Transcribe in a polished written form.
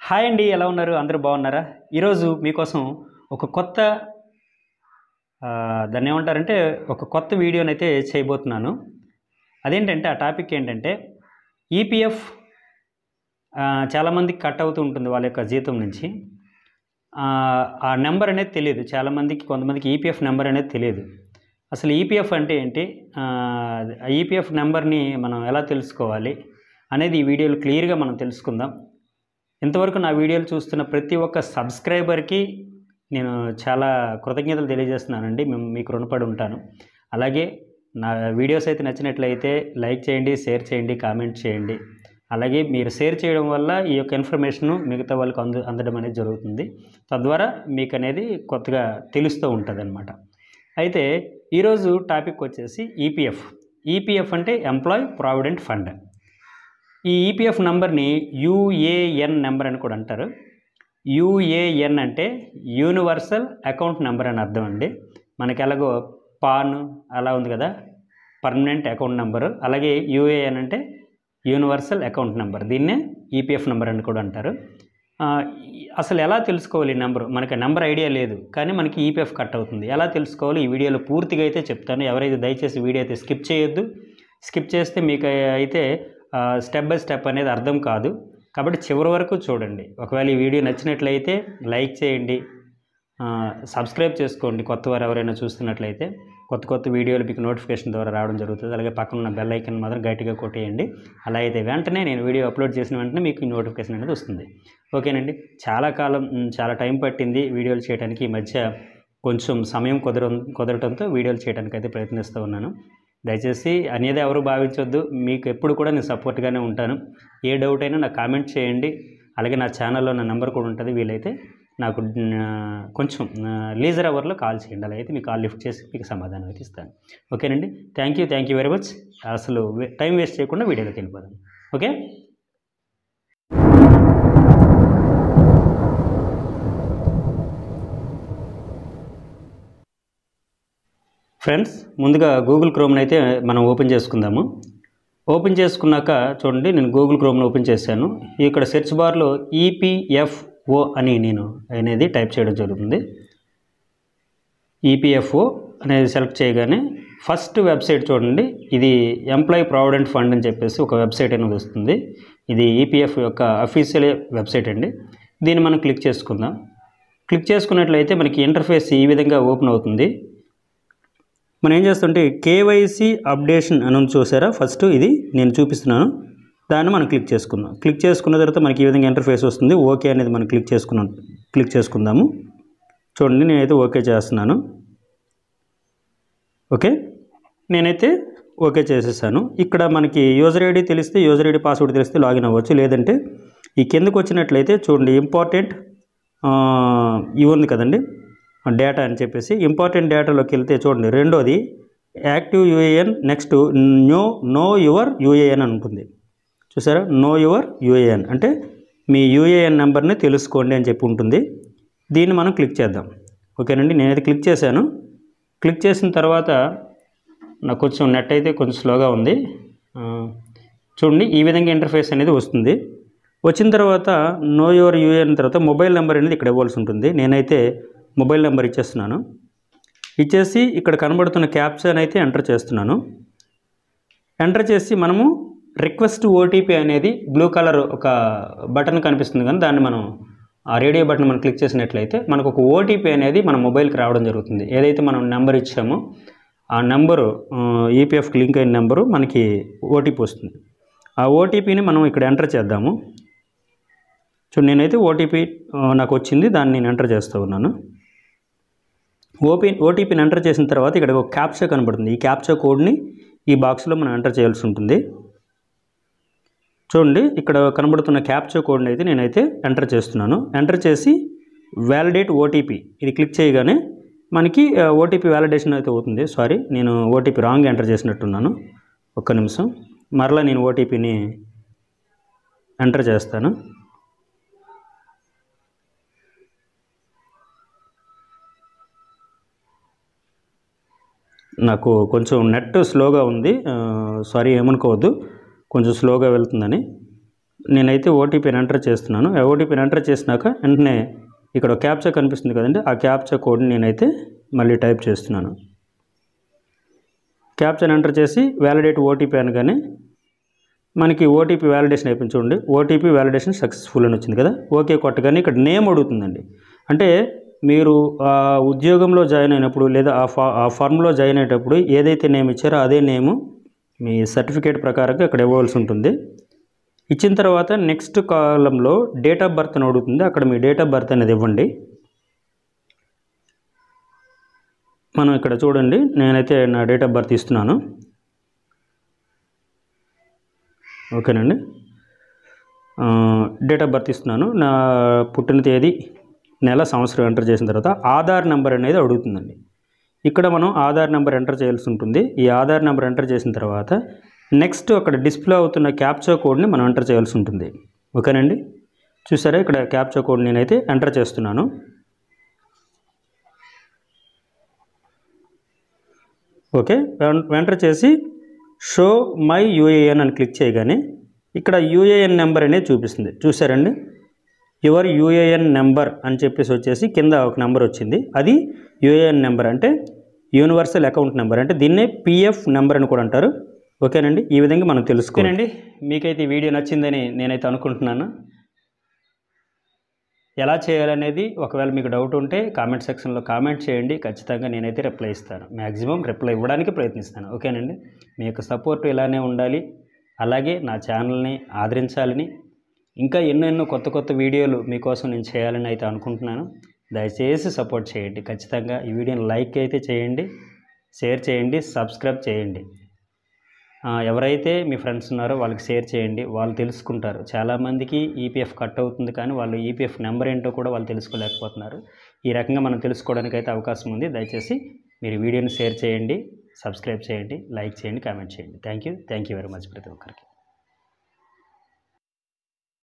Hi అండి, ఎలా ఉన్నారు? అందరూ బాగున్నారా? ఈరోజు మీకోసం ఒక కొత్త దాన్ని ఏమంటారంటే ఒక కొత్త వీడియోనైతే చేయబోతున్నాను. అదేంటంటే ఆ టాపిక్ ఏంటంటే ఈపీఎఫ్ చాలామందికి కట్ అవుతూ ఉంటుంది వాళ్ళ యొక్క జీతం నుంచి. ఆ నెంబర్ అనేది తెలియదు చాలామందికి, కొంతమందికి ఈపీఎఫ్ నెంబర్ అనేది తెలియదు. అసలు ఈపీఎఫ్ అంటే ఏంటి, ఈపీఎఫ్ నెంబర్ని మనం ఎలా తెలుసుకోవాలి అనేది ఈ వీడియోలో క్లియర్గా మనం తెలుసుకుందాం. ఇంతవరకు నా వీడియోలు చూస్తున్న ప్రతి ఒక్క సబ్స్క్రైబర్కి నేను చాలా కృతజ్ఞతలు తెలియజేస్తున్నానండి. మీకు రుణపడి ఉంటాను. అలాగే నా వీడియోస్ అయితే నచ్చినట్లయితే లైక్ చేయండి, షేర్ చేయండి, కామెంట్ చేయండి. అలాగే మీరు షేర్ చేయడం వల్ల ఈ యొక్క ఇన్ఫర్మేషను మిగతా వాళ్ళకి అందడం అనేది జరుగుతుంది. తద్వారా మీకు అనేది కొత్తగా తెలుస్తూ ఉంటుంది అన్నమాట. అయితే ఈరోజు టాపిక్ వచ్చేసి ఈపీఎఫ్ అంటే ఎంప్లాయ్ ప్రావిడెంట్ ఫండ్. ఈ ఈపీఎఫ్ నెంబర్ని యూఏఎన్ నెంబర్ అని కూడా అంటారు. యూఏఎన్ అంటే యూనివర్సల్ అకౌంట్ నెంబర్ అని అర్థం అండి. మనకి ఎలాగో పాన్ అలా ఉంది కదా, పర్మనెంట్ అకౌంట్ నెంబరు. అలాగే యూఏఎన్ అంటే యూనివర్సల్ అకౌంట్ నెంబర్, దీన్నే ఈపీఎఫ్ నెంబర్ అని కూడా అంటారు. అసలు ఎలా తెలుసుకోవాలి ఈ నెంబరు? మనకి నెంబర్ ఐడియా లేదు, కానీ మనకి ఈపీఎఫ్ కట్ అవుతుంది. ఎలా తెలుసుకోవాలి ఈ వీడియోలో పూర్తిగా అయితే చెప్తాను. ఎవరైతే దయచేసి వీడియో అయితే స్కిప్ చేయొద్దు. స్కిప్ చేస్తే మీకు అయితే స్టెప్ బై స్టెప్ అనేది అర్థం కాదు. కాబట్టి చివరి వరకు చూడండి. ఒకవేళ ఈ వీడియో నచ్చినట్లయితే లైక్ చేయండి, సబ్స్క్రైబ్ చేసుకోండి. కొత్త వారు ఎవరైనా చూస్తున్నట్లయితే కొత్త వీడియోలు మీకు నోటిఫికేషన్ ద్వారా రావడం జరుగుతుంది. అలాగే పక్కన ఉన్న బెల్ ఐకాన్ మాత్రం గట్టిగా కొట్టేయండి. అలా అయితే వెంటనే నేను వీడియో అప్లోడ్ చేసిన వెంటనే మీకు నోటిఫికేషన్ అనేది వస్తుంది. ఓకేనండి. చాలా టైం పట్టింది వీడియోలు చేయడానికి. ఈ మధ్య కొంచెం సమయం కుదరటంతో వీడియోలు చేయడానికి అయితే ప్రయత్నిస్తూ ఉన్నాను. దయచేసి అనేది ఎవరు భావించొద్దు. మీకు ఎప్పుడు కూడా నేను సపోర్ట్గానే ఉంటాను. ఏ డౌట్ అయినా నాకు కామెంట్ చేయండి. అలాగే నా ఛానల్లో నా నెంబర్ కూడా ఉంటుంది. వీలైతే నాకు కొంచెం లీజర్ అవర్లో కాల్ చేయండి. అలా అయితే మీకు కాల్ లిఫ్ట్ చేసి మీకు సమాధానం అయితే ఇస్తాను. ఓకేనండి. Thank you very much. అసలు టైం వేస్ట్ చేయకుండా వీడియోలోకి వెళ్ళిపోదాం. ఓకే. ఫ్రెండ్స్, ముందుగా గూగుల్ క్రోమ్ని అయితే మనం ఓపెన్ చేసుకుందాము. ఓపెన్ చేసుకున్నాక చూడండి, నేను గూగుల్ క్రోమ్ని ఓపెన్ చేశాను. ఇక్కడ సెర్చ్ బార్లో ఈపీఎఫ్ఓ అని నేను అనేది టైప్ చేయడం జరుగుతుంది. ఈపీఎఫ్ఓ అనేది సెలెక్ట్ చేయగానే ఫస్ట్ వెబ్సైట్ చూడండి, ఇది ఎంప్లాయీ ప్రావిడెంట్ ఫండ్ అని చెప్పేసి ఒక వెబ్సైట్ అనేది వస్తుంది. ఇది ఈపీఎఫ్ యొక్క అఫీషియల్ వెబ్సైట్ అండి. దీన్ని మనం క్లిక్ చేసుకుందాం. క్లిక్ చేసుకున్నట్లయితే మనకి ఇంటర్ఫేస్ ఈ విధంగా ఓపెన్ అవుతుంది. మనం ఏం చేస్తుంటే కేవైసీ అప్డేషన్ అని చూసారా, ఫస్ట్ ఇది నేను చూపిస్తున్నాను. దాన్ని మనం క్లిక్ చేసుకుందాం. క్లిక్ చేసుకున్న తర్వాత మనకి ఈ విధంగా ఇంటర్ఫేస్ వస్తుంది. ఓకే అనేది మనం క్లిక్ చేసుకుందాము. చూడండి, నేనైతే ఓకే చేస్తున్నాను. ఓకే, నేనైతే ఓకే చేసేసాను. ఇక్కడ మనకి యూజర్ ఐడి తెలిస్తే, యూజర్ ఐడి పాస్వర్డ్ తెలిస్తే లాగిన్ అవ్వచ్చు. లేదంటే ఈ కిందకు వచ్చినట్లయితే చూడండి, ఇంపార్టెంట్ ఇవి ఉంది కదండి, డేటా అని చెప్పేసి ఇంపార్టెంట్ డేటాలోకి వెళ్తే చూడండి, రెండోది active UAN, next know your UAN అని ఉంటుంది. చూసారా, నో యువర్ యూఏఎన్ అంటే మీ యూఏఎన్ నెంబర్ని తెలుసుకోండి అని చెప్పి ఉంటుంది. దీన్ని మనం క్లిక్ చేద్దాం. ఓకేనండి, నేనైతే క్లిక్ చేశాను. క్లిక్ చేసిన తర్వాత నాకు కొంచెం నెట్ అయితే కొంచెం స్లోగా ఉంది. చూడండి, ఈ విధంగా ఇంటర్ఫేస్ అనేది వస్తుంది. వచ్చిన తర్వాత నో యువర్ యూఏఎన్ తర్వాత మొబైల్ నెంబర్ అనేది ఇక్కడ ఇవ్వాల్సి ఉంటుంది. నేనైతే మొబైల్ నెంబర్ ఇచ్చేస్తున్నాను. ఇచ్చేసి ఇక్కడ కనబడుతున్న క్యాప్చాని అయితే ఎంటర్ చేస్తున్నాను. ఎంటర్ చేసి మనము రిక్వెస్ట్ ఓటీపీ అనేది బ్లూ కలర్ ఒక బటన్ కనిపిస్తుంది కానీ దాన్ని మనం ఆ రేడియో బటన్ మనం క్లిక్ చేసినట్లయితే మనకు ఒక ఓటీపీ అనేది మన మొబైల్కి రావడం జరుగుతుంది. ఏదైతే మనం నెంబర్ ఇచ్చామో ఆ నెంబరు ఈపీఎఫ్కి లింక్ అయిన నెంబరు మనకి ఓటీపీ వస్తుంది. ఆ ఓటీపీని మనం ఇక్కడ ఎంటర్ చేద్దాము. చూడండి, నేనైతే ఓటీపీ నాకు వచ్చింది, దాన్ని నేను ఎంటర్ చేస్తూ ఉన్నాను. ఓటీపీని ఎంటర్ చేసిన తర్వాత ఇక్కడ ఒక క్యాప్చా కనబడుతుంది. ఈ క్యాప్చా కోడ్ని ఈ బాక్స్లో మనం ఎంటర్ చేయాల్సి ఉంటుంది. చూడండి, ఇక్కడ కనబడుతున్న క్యాప్చా కోడ్ని అయితే నేనైతే ఎంటర్ చేస్తున్నాను. ఎంటర్ చేసి వ్యాలిడేట్ ఓటీపీ ఇది క్లిక్ చేయగానే మనకి ఓటీపీ వ్యాలిడేషన్ అయితే అవుతుంది. సారీ, నేను ఓటీపీ రాంగ్ ఎంటర్ చేసినట్టున్నాను. ఒక్క నిమిషం, మరలా నేను ఓటీపీని ఎంటర్ చేస్తాను. నాకు కొంచెం నెట్ స్లోగా ఉంది, సారీ ఏమనుకోవద్దు, కొంచెం స్లోగా వెళ్తుందని. నేనైతే ఓటీపీని ఎంటర్ చేస్తున్నాను. ఆ ఓటీపీని ఎంటర్ చేసినాక వెంటనే ఇక్కడ క్యాప్చా కనిపిస్తుంది కదండి, ఆ క్యాప్చా కోడ్ని నేనైతే మళ్ళీ టైప్ చేస్తున్నాను. క్యాప్చాని ఎంటర్ చేసి వ్యాలిడేట్ ఓటీపీ అనగానే మనకి ఓటీపీ వ్యాలిడేషన్ అయిపోయింది చూడండి. ఓటీపీ వ్యాలిడేషన్ సక్సెస్ఫుల్ అని వచ్చింది కదా. ఓకే కొట్టగానే ఇక్కడ నేమ్ అడుగుతుందండి. అంటే మీరు ఉద్యోగంలో జాయిన్ అయినప్పుడు లేదా ఆ ఫార్మ్లో జాయిన్ అయ్యేటప్పుడు ఏదైతే నేమ్ ఇచ్చారో అదే నేము మీ సర్టిఫికేట్ ప్రకారంగా ఇక్కడ ఇవ్వవలసి ఉంటుంది. ఇచ్చిన తర్వాత నెక్స్ట్ కాలంలో డేట్ ఆఫ్ బర్త్ అని అడుగుతుంది. అక్కడ మీ డేట్ ఆఫ్ బర్త్ అనేది ఇవ్వండి. మనం ఇక్కడ చూడండి, నేనైతే నా డేట్ ఆఫ్ బర్త్ ఇస్తున్నాను. ఓకేనండి, డేట్ ఆఫ్ బర్త్ ఇస్తున్నాను. నా పుట్టిన తేదీ, నెల, సంవత్సరం ఎంటర్ చేసిన తర్వాత ఆధార్ నెంబర్ అనేది అడుగుతుందండి. ఇక్కడ మనం ఆధార్ నెంబర్ ఎంటర్ చేయాల్సి ఉంటుంది. ఈ ఆధార్ నెంబర్ ఎంటర్ చేసిన తర్వాత నెక్స్ట్ అక్కడ డిస్ప్లే అవుతున్న క్యాప్చా కోడ్ని మనం ఎంటర్ చేయాల్సి ఉంటుంది. ఓకేనండి, చూసారా ఇక్కడ క్యాప్చా కోడ్ నేనైతే ఎంటర్ చేస్తున్నాను. ఓకే, ఎంటర్ చేసి షో మై యూఏఎన్ అని క్లిక్ చేయగానే ఇక్కడ యూఏఎన్ నెంబర్ అనేది చూపిస్తుంది. చూసారండి, యువర్ యూఏఎన్ నెంబర్ అని చెప్పేసి వచ్చేసి కింద ఒక నెంబర్ వచ్చింది. అది యూఏఎన్ నెంబర్ అంటే యూనివర్సల్ అకౌంట్ నెంబర్, అంటే దీన్నే పిఎఫ్ నెంబర్ అని కూడా అంటారు. ఓకేనండి, ఈ విధంగా మనం తెలుసుకోనండి. మీకైతే ఈ వీడియో నచ్చిందని నేనైతే అనుకుంటున్నాను. ఎలా చేయాలనేది ఒకవేళ మీకు డౌట్ ఉంటే కామెంట్ సెక్షన్లో కామెంట్ చేయండి. ఖచ్చితంగా నేనైతే రిప్లై ఇస్తాను. మ్యాక్సిమం రిప్లై ఇవ్వడానికి ప్రయత్నిస్తాను. ఓకేనండి, మీ యొక్క సపోర్ట్ ఇలానే ఉండాలి. అలాగే నా ఛానల్ని ఆదరించాలని, ఇంకా ఎన్నెన్నో కొత్త కొత్త వీడియోలు మీకోసం నేను చేయాలని అయితే అనుకుంటున్నాను. దయచేసి సపోర్ట్ చేయండి. ఖచ్చితంగా ఈ వీడియోని లైక్ అయితే చేయండి, షేర్ చేయండి, సబ్స్క్రైబ్ చేయండి. ఎవరైతే మీ ఫ్రెండ్స్ ఉన్నారో వాళ్ళకి షేర్ చేయండి. వాళ్ళు తెలుసుకుంటారు. చాలామందికి ఈపీఎఫ్ కట్ అవుతుంది, కానీ వాళ్ళు ఈపీఎఫ్ నెంబర్ ఏంటో కూడా వాళ్ళు తెలుసుకోలేకపోతున్నారు. ఈ రకంగా మనం తెలుసుకోవడానికి అయితే అవకాశం ఉంది. దయచేసి మీరు వీడియోని షేర్ చేయండి, సబ్స్క్రైబ్ చేయండి, లైక్ చేయండి, కామెంట్ చేయండి. థ్యాంక్ యూ వెరీ మచ్ ప్రతి ఒక్కరికి.